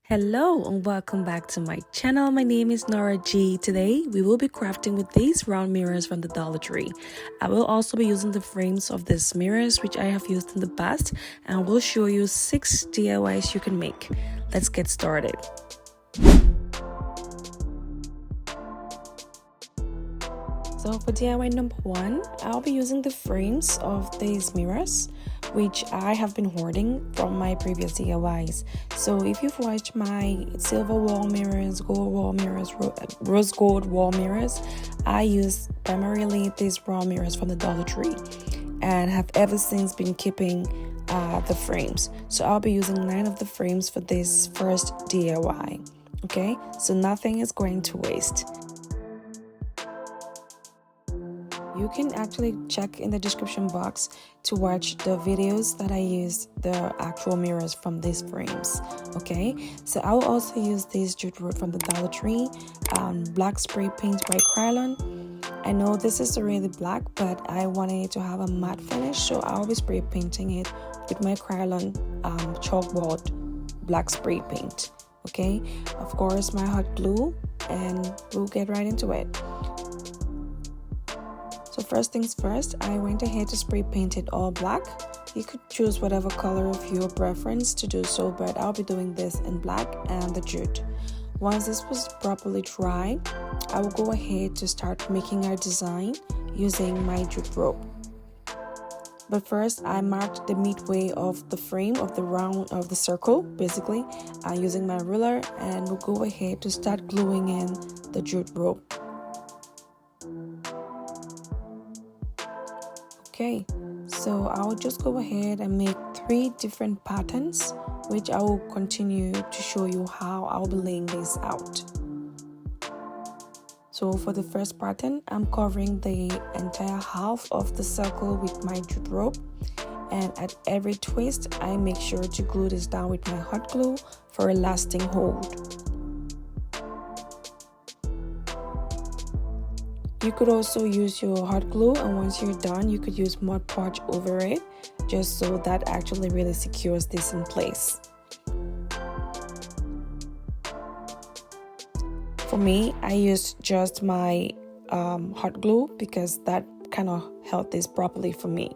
Hello and welcome back to my channel. My name is Nora G. Today we will be crafting with these round mirrors from the Dollar Tree. I will also be using the frames of these mirrors which I have used in the past, and will show you 6 DIYs you can make. Let's get started. So for DIY number 1, I'll be using the frames of these mirrors, which I have been hoarding from my previous DIYs. So if you've watched my silver wall mirrors, gold wall mirrors, rose gold wall mirrors, I use primarily these raw mirrors from the Dollar Tree and have ever since been keeping the frames. So I'll be using 9 of the frames for this first DIY. Okay, so nothing is going to waste. You can actually check in the description box to watch the videos that I used the actual mirrors from these frames. Okay, so I will also use this jute rope from the Dollar Tree, black spray paint by Krylon. I know this is already black, but I wanted it to have a matte finish, so I'll be spray painting it with my Krylon chalkboard black spray paint. Okay, of course my hot glue, and we'll get right into it. So first things first, I went ahead to spray paint it all black. You could choose whatever color of your preference to do so, but I'll be doing this in black and the jute. Once this was properly dry, I will go ahead to start making our design using my jute rope. But first, I marked the midway of the frame of the round of the circle, basically, using my ruler, and we'll go ahead to start gluing in the jute rope. Okay, so I'll just go ahead and make 3 different patterns, which I will continue to show you how I'll be laying this out. So for the first pattern, I'm covering the entire half of the circle with my jute rope, and at every twist I make sure to glue this down with my hot glue for a lasting hold. You could also use your hot glue, and once you're done you could use Mod Podge over it, just so that actually really secures this in place. For me, I used just my hot glue because that kind of held this properly for me,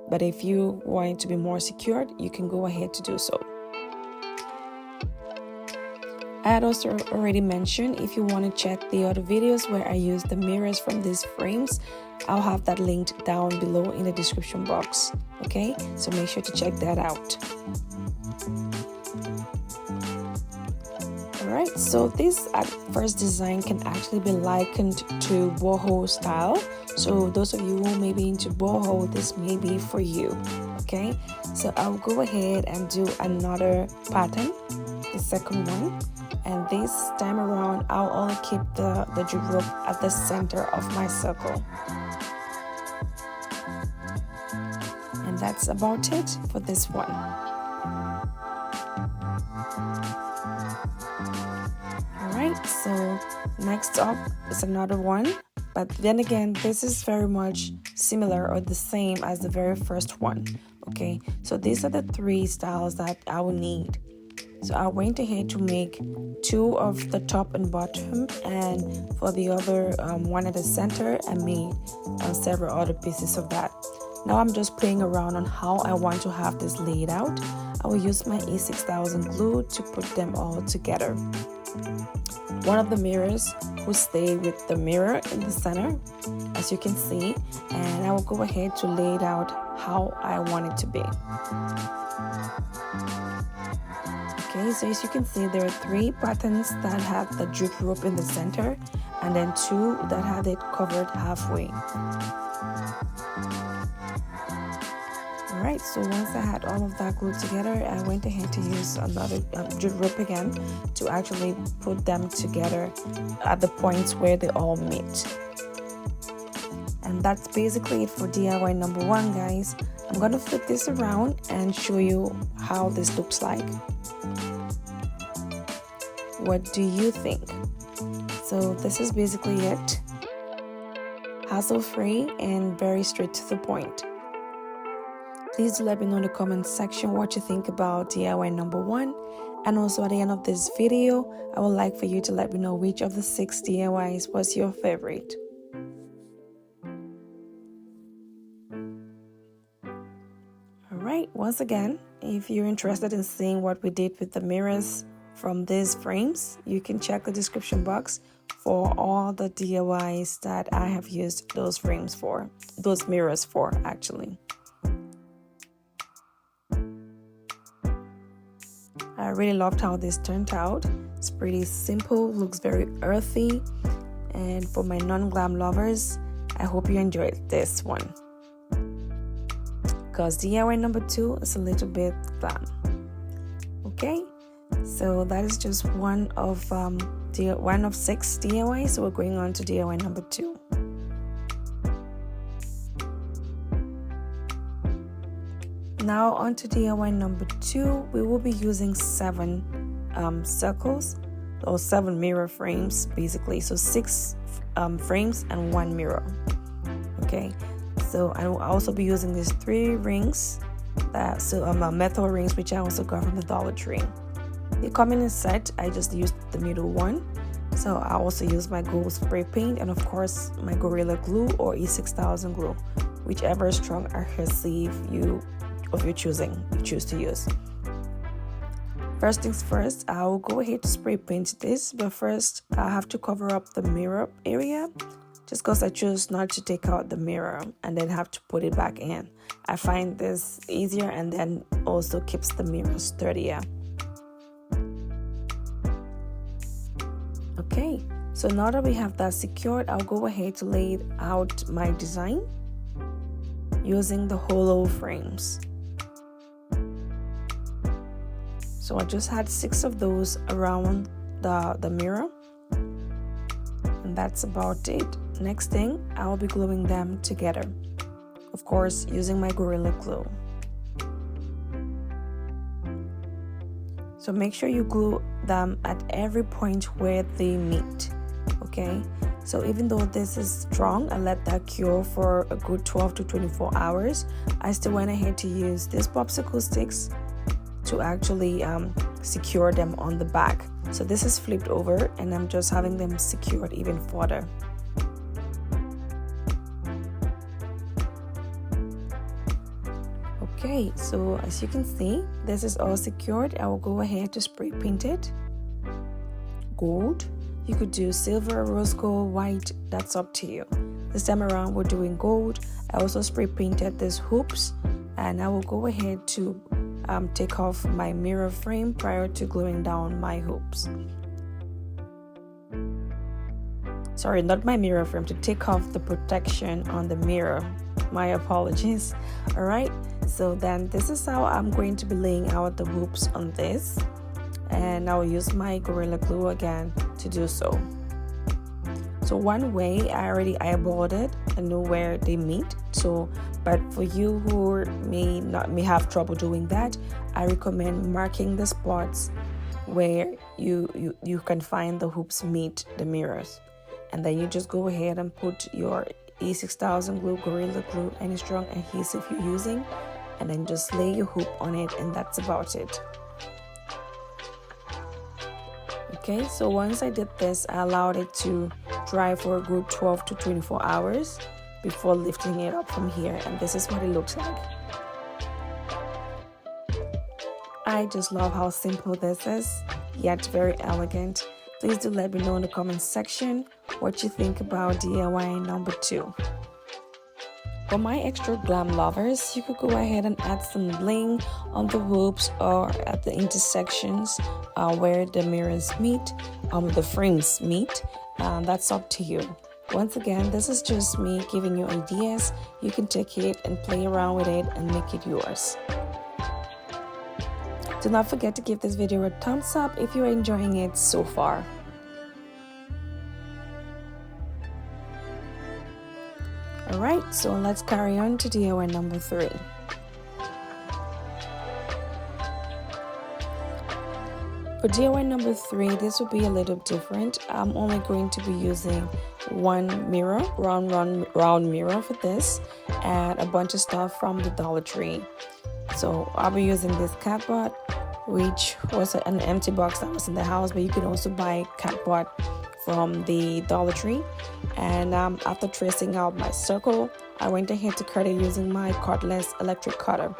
but if you want it to be more secured, you can go ahead to do so. I had also already mentioned, if you want to check the other videos where I use the mirrors from these frames, I'll have that linked down below in the description box. Okay, so make sure to check that out. Alright, so this first design can actually be likened to Boho style. So those of you who may be into Boho, this may be for you. Okay, so I'll go ahead and do another pattern, the second one. And this time around, I'll only keep the jute rope at the center of my circle. And that's about it for this one. Alright, so next up is another one. But then again, this is very much similar or the same as the very first one. Okay, so these are the 3 styles that I will need. So I went ahead to make 2 of the top and bottom, and for the other one at the center, I made several other pieces of that. Now I'm just playing around on how I want to have this laid out. I will use my E6000 glue to put them all together. One of the mirrors will stay with the mirror in the center, as you can see, and I will go ahead to lay it out how I want it to be. Okay, so as you can see, there are 3 patterns that have the jute rope in the center, and then 2 that have it covered halfway. Alright, so once I had all of that glued together, I went ahead to use another jute rope again to actually put them together at the points where they all meet. And that's basically it for DIY number 1, guys. I'm going to flip this around and show you how this looks like. What do you think? So this is basically it. Hassle-free and very straight to the point. Please do let me know in the comment section what you think about DIY number 1, And also at the end of this video, I would like for you to let me know which of the 6 DIYs was your favorite. Alright, once again, if you're interested in seeing what we did with the mirrors from these frames, you can check the description box for all the DIYs that I have used those frames for, those mirrors for actually. I really loved how this turned out. It's pretty simple, looks very earthy, and for my non-glam lovers, I hope you enjoyed this one. Because DIY number 2 is a little bit glam. Okay, so that is just one of 6 DIYs. So we're going on to DIY number 2. Now on to DIY number 2, we will be using 7 circles or 7 mirror frames basically. So 6 frames and 1 mirror. Okay, so I will also be using these 3 rings, metal rings, which I also got from the Dollar Tree. They come in a set. I just used the middle one. So I also use my gold spray paint and of course my Gorilla Glue or E6000 glue, whichever strong adhesive you choose to use. First things first, I will go ahead to spray paint this, but first I have to cover up the mirror area just because I choose not to take out the mirror and then have to put it back in. I find this easier and then also keeps the mirror sturdier. Okay, so now that we have that secured, I'll go ahead to lay out my design using the hollow frames. So I just had 6 of those around the mirror, and that's about it. Next thing, I'll be gluing them together, of course using my Gorilla Glue. So make sure you glue them at every point where they meet. Okay, so even though this is strong, I let that cure for a good 12 to 24 hours. I still went ahead to use these popsicle sticks to actually secure them on the back. So this is flipped over and I'm just having them secured even further. Okay, so as you can see, this is all secured. I will go ahead to spray paint it gold. You could do silver, rose gold, white, that's up to you. This time around we're doing gold. I also spray painted these hoops, and I will go ahead to take off my mirror frame prior to gluing down my hoops. Sorry, not my mirror frame, to take off the protection on the mirror. My apologies. All right, so then this is how I'm going to be laying out the hoops on this, and I'll use my Gorilla Glue again to do so. So one way, I already eyeballed it and know where they meet. So, but for you who may have trouble doing that, I recommend marking the spots where you can find the hoops meet the mirrors, and then you just go ahead and put your E6000 glue, Gorilla Glue, any strong adhesive you're using, and then just lay your hoop on it, and that's about it. Okay, so once I did this, I allowed it to dry for a good 12 to 24 hours before lifting it up from here, and this is what it looks like. I just love how simple this is, yet very elegant. Please do let me know in the comment section what you think about DIY number 2. For my extra glam lovers, you could go ahead and add some bling on the hoops or at the intersections where the mirrors meet, the frames meet. That's up to you. Once again, this is just me giving you ideas. You can take it and play around with it and make it yours. Do not forget to give this video a thumbs up if you're enjoying it so far. Alright, so let's carry on to DIY number 3. For DIY number 3, this will be a little different. I'm only going to be using one mirror, round mirror for this, and a bunch of stuff from the Dollar Tree. So I'll be using this cardboard, which was an empty box that was in the house, but you can also buy cardboard from the Dollar Tree. And after tracing out my circle, I went ahead to cut it using my cordless electric cutter.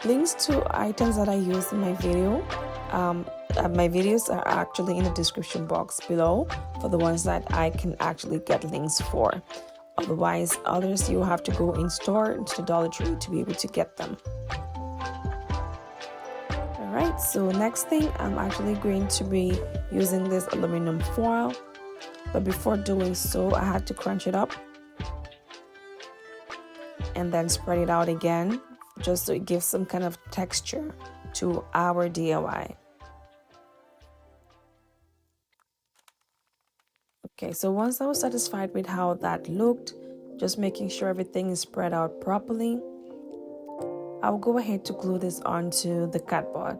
Links to items that I used in my video, my videos are actually in the description box below for the ones that I can actually get links for. Otherwise, others you have to go in store into the Dollar Tree to be able to get them. Alright, so next thing, I'm actually going to be using this aluminum foil, but before doing so, I had to crunch it up and then spread it out again, just so it gives some kind of texture to our DIY. Okay, so once I was satisfied with how that looked, just making sure everything is spread out properly, I'll go ahead to glue this onto the cardboard.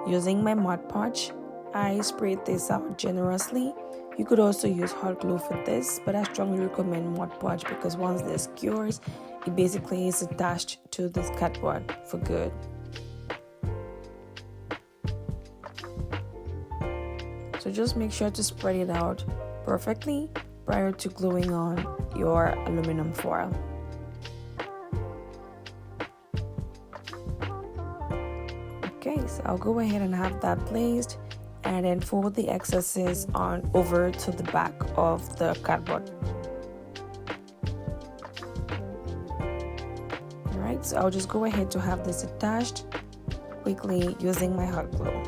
Using my Mod Podge, I sprayed this out generously. You could also use hot glue for this, but I strongly recommend Mod Podge because once this cures, it basically is attached to this cardboard for good. So just make sure to spread it out perfectly prior to gluing on your aluminum foil. Okay, so I'll go ahead and have that placed and then fold the excesses on over to the back of the cardboard. Alright, so I'll just go ahead to have this attached quickly using my hot glue.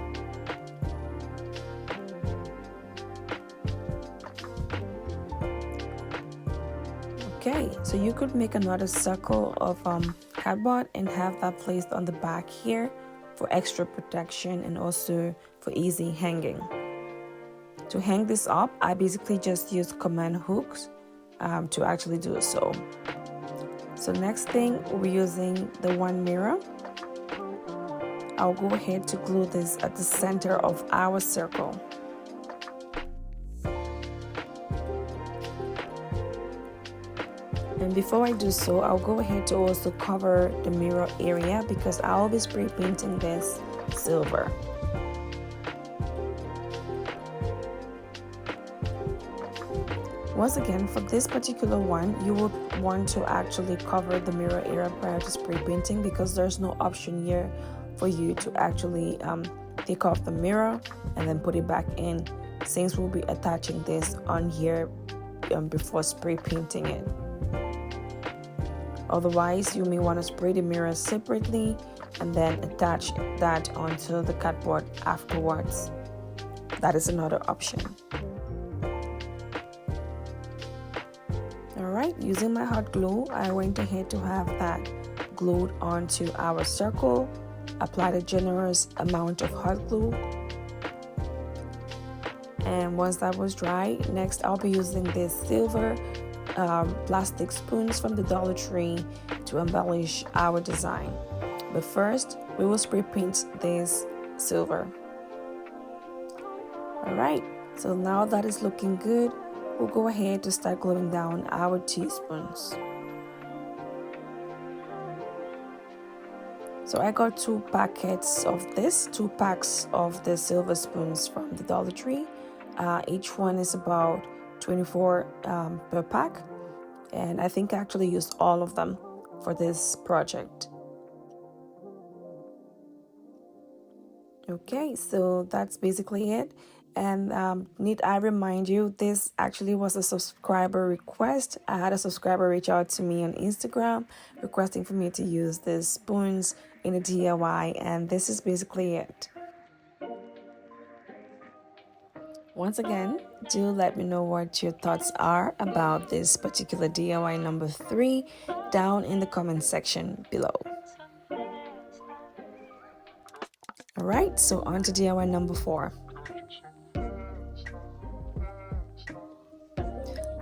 Okay, so you could make another circle of cardboard and have that placed on the back here for extra protection and also for easy hanging. To hang this up, I basically just use command hooks to actually do so. So next thing, we'll be using the one mirror. I'll go ahead to glue this at the center of our circle. And before I do so, I'll go ahead to also cover the mirror area because I'll be spray painting this silver. Once again, for this particular one, you would want to actually cover the mirror area prior to spray painting because there's no option here for you to actually take off the mirror and then put it back in, since we'll be attaching this on here before spray painting it. Otherwise, you may want to spray the mirror separately and then attach that onto the cardboard afterwards. That is another option. Alright, using my hot glue, I went ahead to have that glued onto our circle. Applied a generous amount of hot glue. And once that was dry, next I'll be using this silver plastic spoons from the Dollar Tree to embellish our design. But first, we will spray paint this silver. Alright, so now that is looking good, we'll go ahead to start gluing down our teaspoons. So I got 2 packets of this, 2 packs of the silver spoons from the Dollar Tree. Each one is about 24 per pack, and I think I actually used all of them for this project. Okay, so that's basically it. And need I remind you, this actually was a subscriber request. I had a subscriber reach out to me on Instagram requesting for me to use these spoons in a DIY, and this is basically it. Once again, do let me know what your thoughts are about this particular DIY number 3 down in the comment section below. Alright, so on to DIY number 4.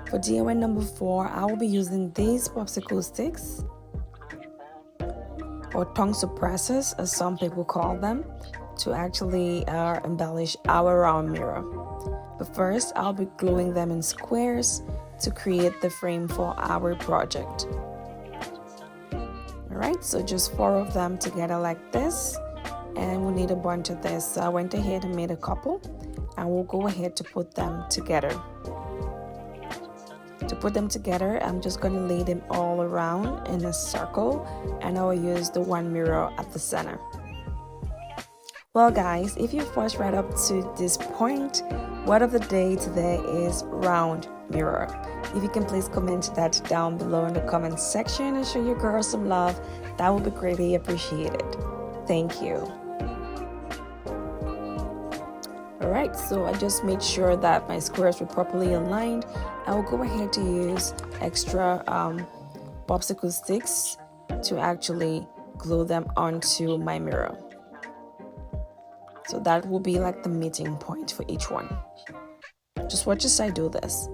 For DIY number 4, I will be using these popsicle sticks, or tongue suppressors as some people call them, to actually embellish our round mirror. But first, I'll be gluing them in squares to create the frame for our project. Alright, so just 4 of them together like this, and we need a bunch of this. So I went ahead and made a couple, and we'll go ahead to put them together. To put them together, I'm just going to lay them all around in a circle, and I will use the one mirror at the center. Well guys, if you've watched right up to this point, word of the day today is round mirror. If you can please comment that down below in the comment section and show your girl some love, that would be greatly appreciated. Thank you. Alright, so I just made sure that my squares were properly aligned. I will go ahead to use extra popsicle sticks to actually glue them onto my mirror. So that will be like the meeting point for each one. Just watch as I do this.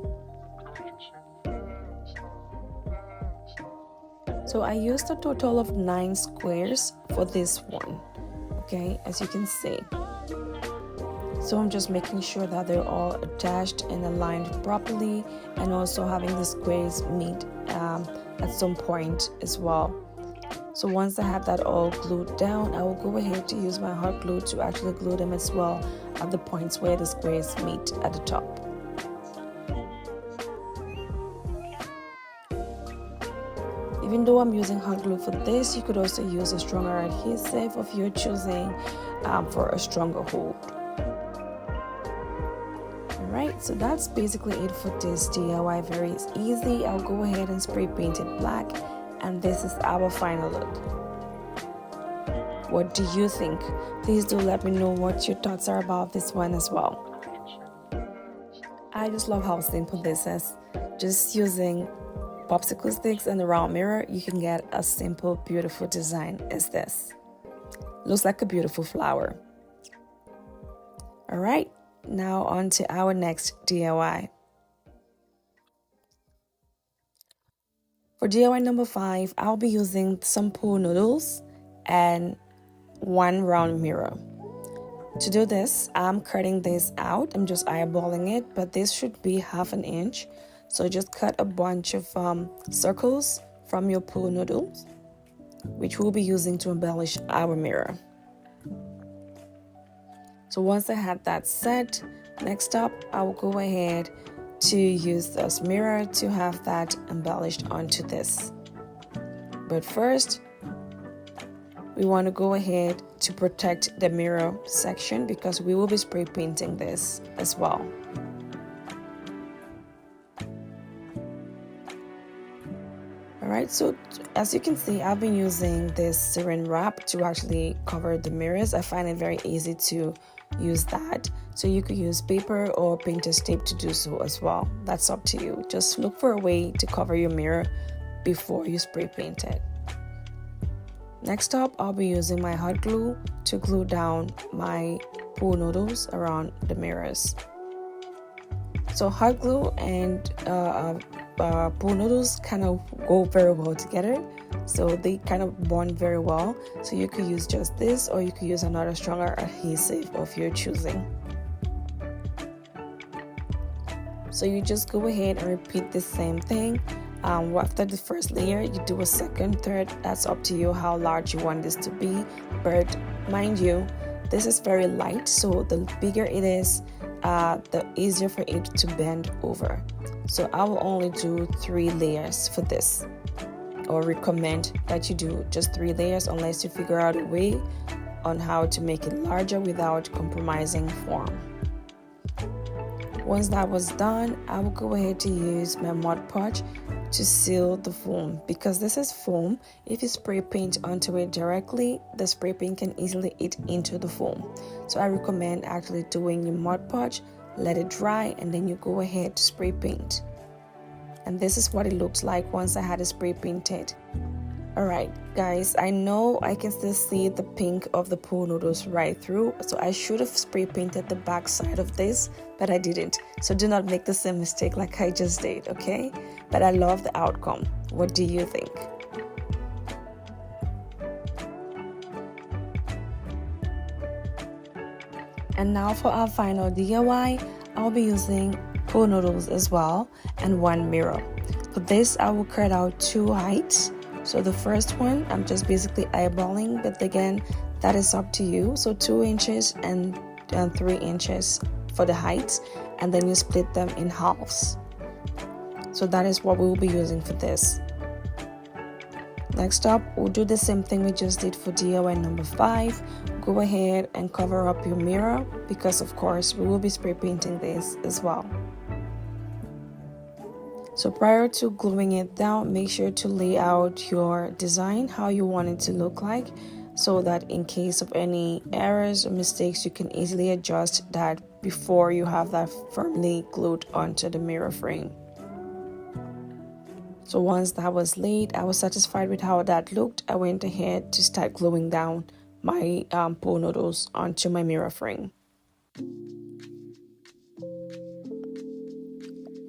So I used a total of 9 squares for this one, okay, as you can see. So I'm just making sure that they're all attached and aligned properly, and also having the squares meet at some point as well. So once I have that all glued down, I will go ahead to use my hot glue to actually glue them as well at the points where the squares meet at the top. Even though I'm using hot glue for this, you could also use a stronger adhesive of your choosing for a stronger hold. Alright, so that's basically it for this DIY. Very easy. I'll go ahead and spray paint it black, and this is our final look. What do you think? Please do let me know what your thoughts are about this one as well. I just love how simple this is. Just using popsicle sticks and a round mirror, you can get a simple, beautiful design as this. Looks like a beautiful flower. Alright, now on to our next DIY. For DIY number 5, I'll be using some pool noodles and 1 round mirror. To do this, I'm cutting this out. I'm just eyeballing it, but this should be 1/2 inch. So just cut a bunch of circles from your pool noodles, which we'll be using to embellish our mirror. So once I have that set, next up, I will go ahead to use this mirror to have that embellished onto this. But first, we want to go ahead to protect the mirror section because we will be spray painting this as well. Alright, so as you can see, I've been using this saran wrap to actually cover the mirrors. I find it very easy to use that. So you could use paper or painter's tape to do so as well. That's up to you. Just look for a way to cover your mirror before you spray paint it. Next up, I'll be using my hot glue to glue down my pool noodles around the mirrors. So hot glue and pool noodles kind of go very well together, so they kind of bond very well. So you could use just this, or you could use another stronger adhesive of your choosing. So you just go ahead and repeat the same thing. After the first layer, you do a second, third. That's up to you how large you want this to be, but mind you, this is very light, so the bigger it is, the easier for it to bend over. So I will only do 3 layers for this, or recommend that you do just 3 layers unless you figure out a way on how to make it larger without compromising form. Once that was done, I will go ahead to use my Mod Podge to seal the foam. Because this is foam, if you spray paint onto it directly, the spray paint can easily eat into the foam. So I recommend actually doing your Mod Podge, let it dry, and then you go ahead to spray paint. And this is what it looks like once I had it spray painted. Alright guys, I know I can still see the pink of the pool noodles right through, so I should have spray painted the back side of this, but I didn't. So do not make the same mistake like I just did, okay? But I love the outcome. What do you think? And now for our final DIY, I'll be using pool noodles as well and 1 mirror. For this, I will cut out 2 heights So the first one, I'm just basically eyeballing, but again, that is up to you. So 2 inches and 3 inches for the height, and then you split them in halves. So that is what we will be using for this. Next up, we'll do the same thing we just did for DIY number 5. Go ahead and cover up your mirror because of course we will be spray painting this as well. So prior to gluing it down, make sure to lay out your design how you want it to look like, so that in case of any errors or mistakes, you can easily adjust that before you have that firmly glued onto the mirror frame. So once that was laid, I was satisfied with how that looked. I went ahead to start gluing down my Boho noodles onto my mirror frame.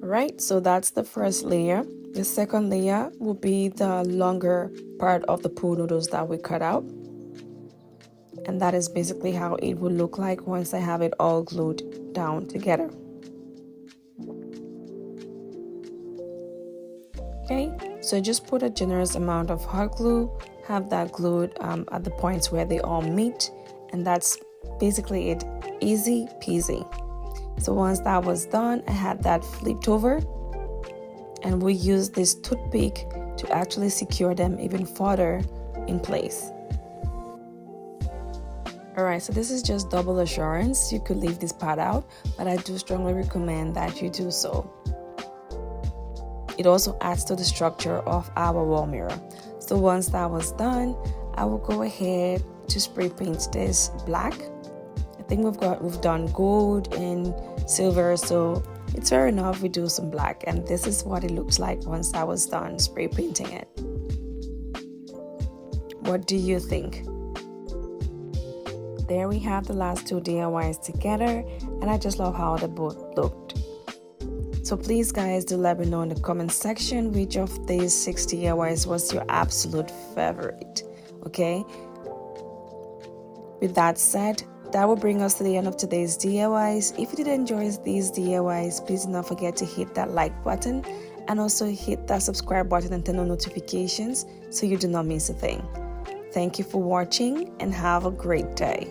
Alright, so that's the first layer. The second layer will be the longer part of the Boho noodles that we cut out. And that is basically how it will look like once I have it all glued down together. Okay, so just put a generous amount of hot glue, have that glued at the points where they all meet, and that's basically it. Easy peasy. So once that was done, I had that flipped over, and we used this toothpick to actually secure them even further in place. Alright, so this is just double assurance. You could leave this part out, but I do strongly recommend that you do so. It also adds to the structure of our wall mirror. So once that was done, I will go ahead to spray paint this black. I think we've done gold and silver, so it's fair enough we do some black, and this is what it looks like once I was done spray painting it. What do you think? There we have the last 2 DIYs together, and I just love how they both looked. So please guys, do let me know in the comment section which of these 6 DIYs was your absolute favorite, okay? With that said, that will bring us to the end of today's DIYs. If you did enjoy these DIYs, please do not forget to hit that like button and also hit that subscribe button and turn on notifications so you do not miss a thing. Thank you for watching and have a great day.